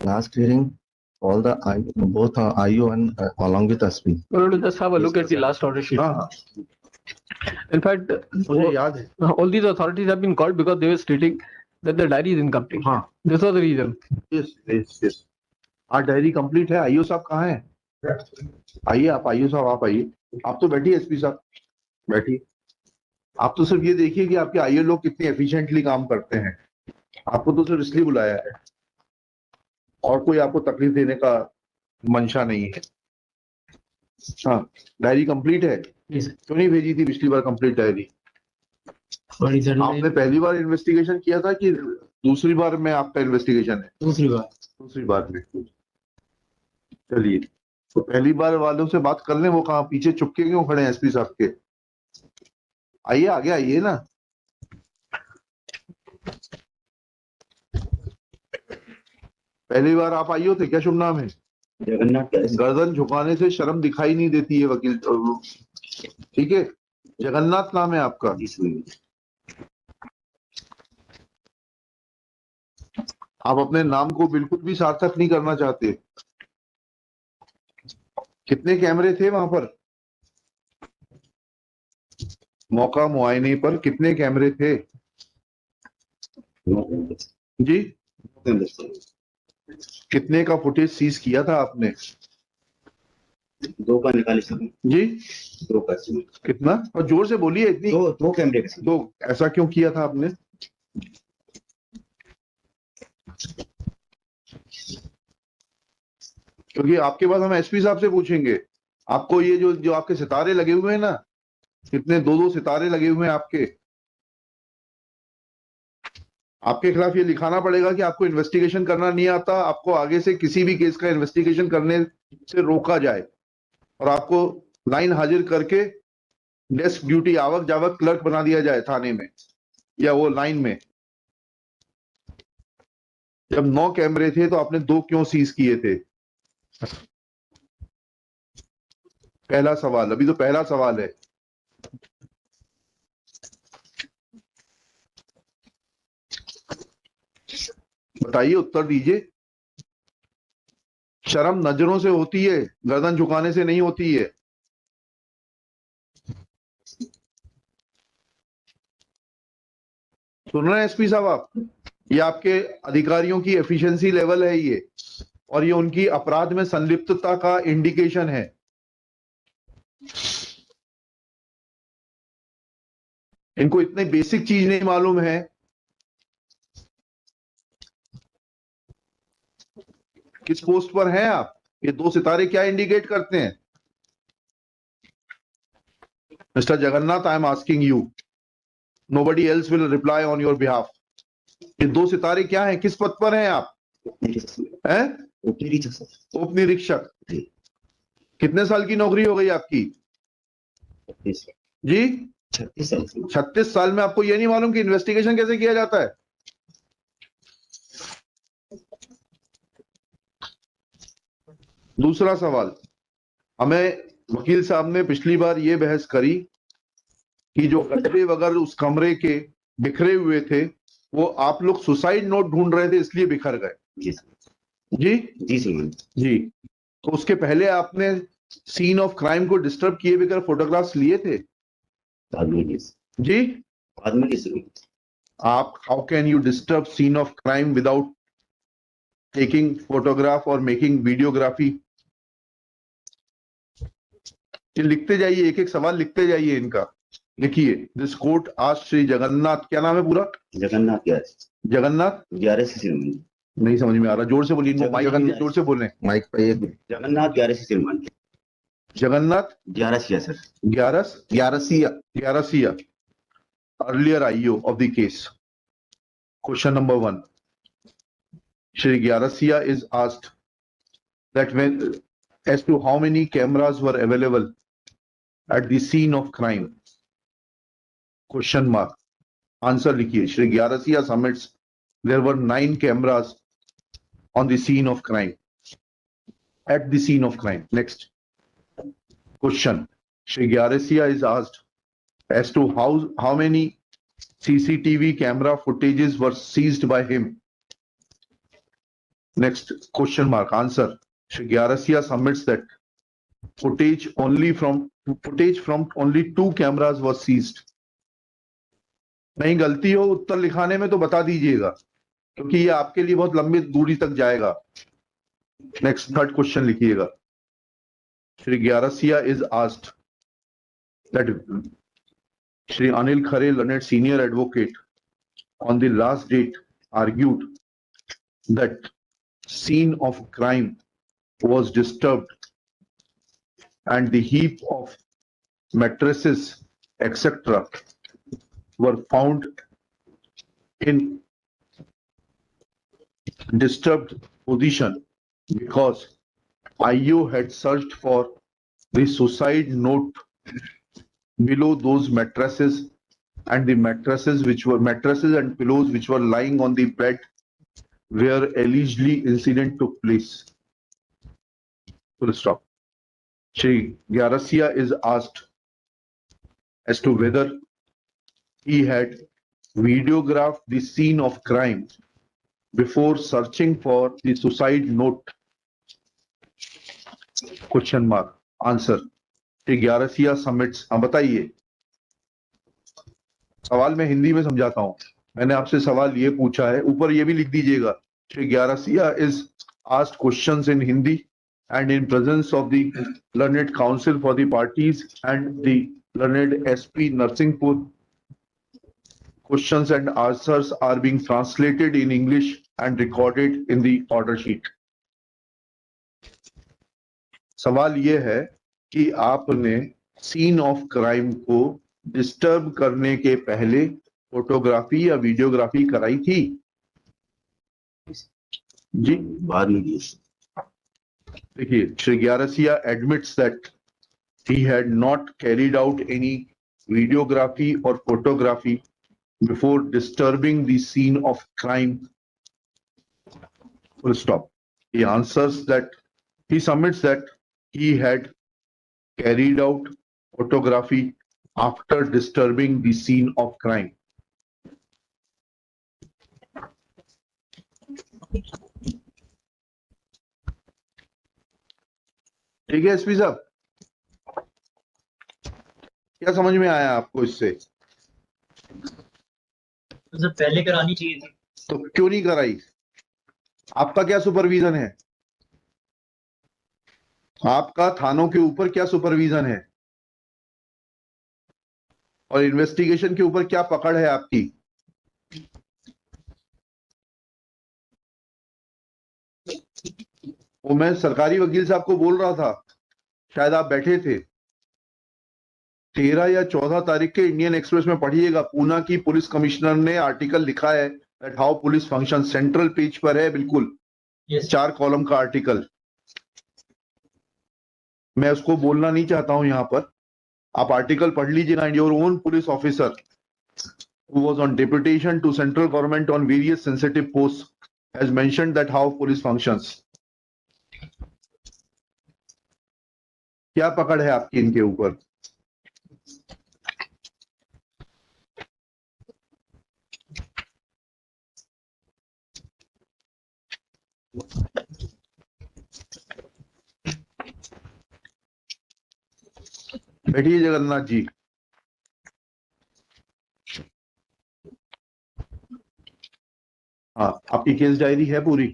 Last hearing, all the both IO and along with SP. We're going to just have a look at the last order sheet. हाँ, In fact, मुझे याद है. all these authorities have been called because they were stating that the diary is incomplete. हाँ. This was the reason. Yes. हाँ, diary complete है. IO साहब कहाँ हैं? आइए आप, आईओ साहब आप आइए. आप तो बैठिए एसपी साहब, बैठिए. आप तो सिर्फ ये देखिए कि आपके आईओ लोग कितने एफिशिएंटली काम करते हैं. आपको तो सिर्फ इसलिए बुलाया है और कोई आपको तकलीफ देने का मंशा नहीं है. हाँ, डायरी कंप्लीट है. क्यों नहीं भेजी थी पिछली बार कंप्लीट डायरी? आपने पहली बार इन्वेस्टिगेशन किया था कि दूसरी बार में आपका इन्वेस्टिगेशन है? दूसरी बार में. चलिए, तो पहली बार वालों से बात कर लें. वो कहाँ पीछे चुपके क्यों खड़े हैं एसपी साहब के? आइए आगे आइए ना. पहली बार आप आइए थे. क्या शुभ नाम है? जगन्नाथ. गर्दन झुकाने से शर्म दिखाई नहीं देती है वकील. ठीक है, जगन्नाथ नाम है आपका. आप अपने नाम को बिल्कुल भी सार्थक नहीं करना चाहते. कितने कैमरे थे वहां पर? मौका मुआयने पर कितने कैमरे थे जी? कितने का फुटेज सीज किया था आपने? 2 का निकाले सर जी. 2 का. कितना? और जोर से बोलिए. इतनी 2 कैमरे का. 2. ऐसा क्यों किया था आपने? क्योंकि आपके पास हम एसपी साहब से पूछेंगे. आपको ये जो आपके सितारे लगे हुए हैं ना, कितने 2 सितारे लगे हुए हैं आपके खिलाफ ये लिखाना पड़ेगा कि आपको इन्वेस्टिगेशन करना नहीं आता. आपको आगे से किसी भी केस का इन्वेस्टिगेशन करने से रोका जाए और आपको लाइन हाजिर करके डेस्क ड्यूटी आवक जावक क्लर्क बना दिया जाए थाने में या वो लाइन में. जब 9 कैमरे थे तो आपने 2 क्यों सीज किए थे? पहला सवाल. अभी तो पहला सवाल है. बताइए, उत्तर दीजिए. शर्म नजरों से होती है, गर्दन झुकाने से नहीं होती है. सुन रहे हैं एसपी साहब आप? ये आपके अधिकारियों की एफिशिएंसी लेवल है ये, और ये उनकी अपराध में संलिप्तता का इंडिकेशन है. इनको इतनी बेसिक चीज नहीं मालूम है. किस पोस्ट पर हैं आप? ये 2 सितारे क्या इंडिकेट करते हैं? Mister Jagannath, I am asking you. Nobody else will reply on your behalf. ये 2 सितारे क्या हैं? किस पद पर हैं आप? हैं? उप निरीक्षक. कितने साल की नौकरी हो गई आपकी जी? 36 साल में आपको ये नहीं मालूम कि इन्वेस्टिगेशन कैसे किया जाता है? दूसरा सवाल. हमें वकील साहब ने पिछली बार ये बहस करी कि जो गड्ढे वगैरह उस कमरे के बिखरे हुए थे वो आप लोग सुसाइड नोट ढूंढ रहे थे इसलिए बिखर गए. जी. तो उसके पहले आपने सीन ऑफ क्राइम को डिस्टर्ब किए बगैर फोटोग्राफ्स लिए थे जी? आप how can you disturb scene of crime without taking photograph और मेकिंग वीडियोग्राफी? लिखते जाइए, एक एक सवाल लिखते जाइए इनका. लिखिए. दिस कोर्ट आज श्री जगन्नाथ, क्या नाम है पूरा? जगन्नाथ 11 से नहीं समझ में आ रहा. जोर से बोलिए. माइक जोर से बोलें. माइक पे. जगन्नाथ 11 से Jagannath 11 sir. 11 earlier IO of the case. Question number 1. Shri Gyarasiya is asked that when as to how many cameras were available at the scene of crime. Question mark. Answer likhiye. Shri Gyarasiya submits there were 9 cameras on the scene of crime. At the scene of crime. Next. Question. Shri Gyarasiya is asked as to how many CCTV camera footages were seized by him Next question mark answer. Shri Gyarasia submits that footage from only 2 cameras was seized. नहीं गलती हो उत्तर लिखाने में तो बता दीजिएगा, क्योंकि ये आपके लिए बहुत लंबी दूरी तक जाएगा. नेक्स्ट थर्ड क्वेश्चन लिखिएगा. Shri Gyarsiya is asked that Shri Anil Khare learned senior advocate on the last date argued that scene of crime was disturbed and the heap of mattresses etc were found in disturbed position because IO had searched for the suicide note below those mattresses and the mattresses and pillows which were lying on the bed where allegedly incident took place. Full stop. Shri Gyarasia is asked as to whether he had videographed the scene of crime before searching for the suicide note. Question mark. Answer. Shri Gyarasia submits. बताइए. सवाल मैं हिंदी में समझाता हूं. मैंने आपसे सवाल ये पूछा है, ऊपर ये भी लिख दीजिएगा. Shri Gyarsiya is asked questions in Hindi and in presence of the learned counsel for the parties and the learned SP Narsinghpur. Questions and answers are being translated in English and recorded in the order sheet. सवाल ये है कि आपने scene of crime को disturb करने के पहले photography या वीडियोग्राफी कराई थी? जी बाद में की. देखिए, Shri Gyarsiya admits that he had not carried out any videography और photography before disturbing the scene of crime. Full stop. He answers that he submits that he had carried out photography after disturbing the scene of crime. ठीक है SP साहब, क्या समझ में आया आपको इससे? तो सर पहले करानी चाहिए थी. तो क्यों नहीं कराई? आपका क्या सुपरविजन है? आपका थानों के ऊपर क्या सुपरविजन है और इन्वेस्टिगेशन के ऊपर क्या पकड़ है आपकी? वो मैं सरकारी वकील साहब को बोल रहा था, शायद आप बैठे थे. 13 या 14 तारीख के इंडियन एक्सप्रेस में पढ़िएगा, पूना की पुलिस कमिश्नर ने आर्टिकल लिखा है that how police function. Central page पर है बिल्कुल. Yes. 4 कॉलम का आर्टिकल. मैं उसको बोलना नहीं चाहता हूं यहां पर. आप आर्टिकल पढ़ लीजिएगा. And your own police officer who was on deputation to central government on various sensitive posts has mentioned that how police functions. क्या पकड़ है आपकी इनके ऊपर? बैठिए जगन्नाथ जी. हाँ, आपकी केस डायरी है पूरी?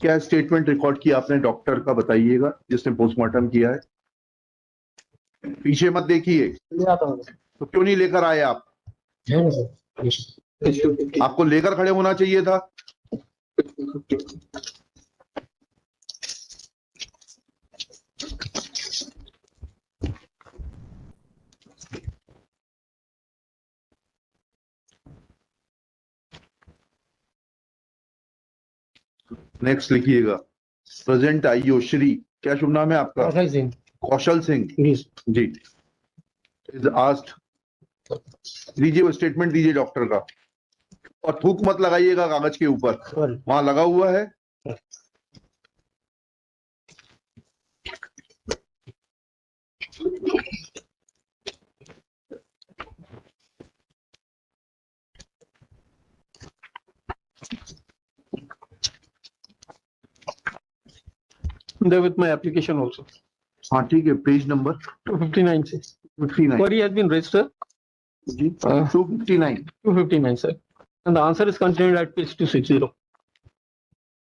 क्या स्टेटमेंट रिकॉर्ड किया आपने डॉक्टर का, बताइएगा, जिसने पोस्टमार्टम किया है. पीछे मत देखिए. तो क्यों नहीं लेकर आए आप? आपको लेकर खड़े होना चाहिए था. नेक्स्ट लिखिएगा. प्रेजेंट आईओ श्री, क्या शुभ नाम है आपका? कौशल सिंह जी इज आस्क्ड. दीजिए वो स्टेटमेंट दीजिए डॉक्टर का, और थूक मत लगाइएगा कागज के ऊपर, वहां लगा हुआ है. there with my application also. हाँ ठीक है, page number 259 sir. 59 Query has been raised sir. जी 259 259 sir. And the answer is contained at page 260.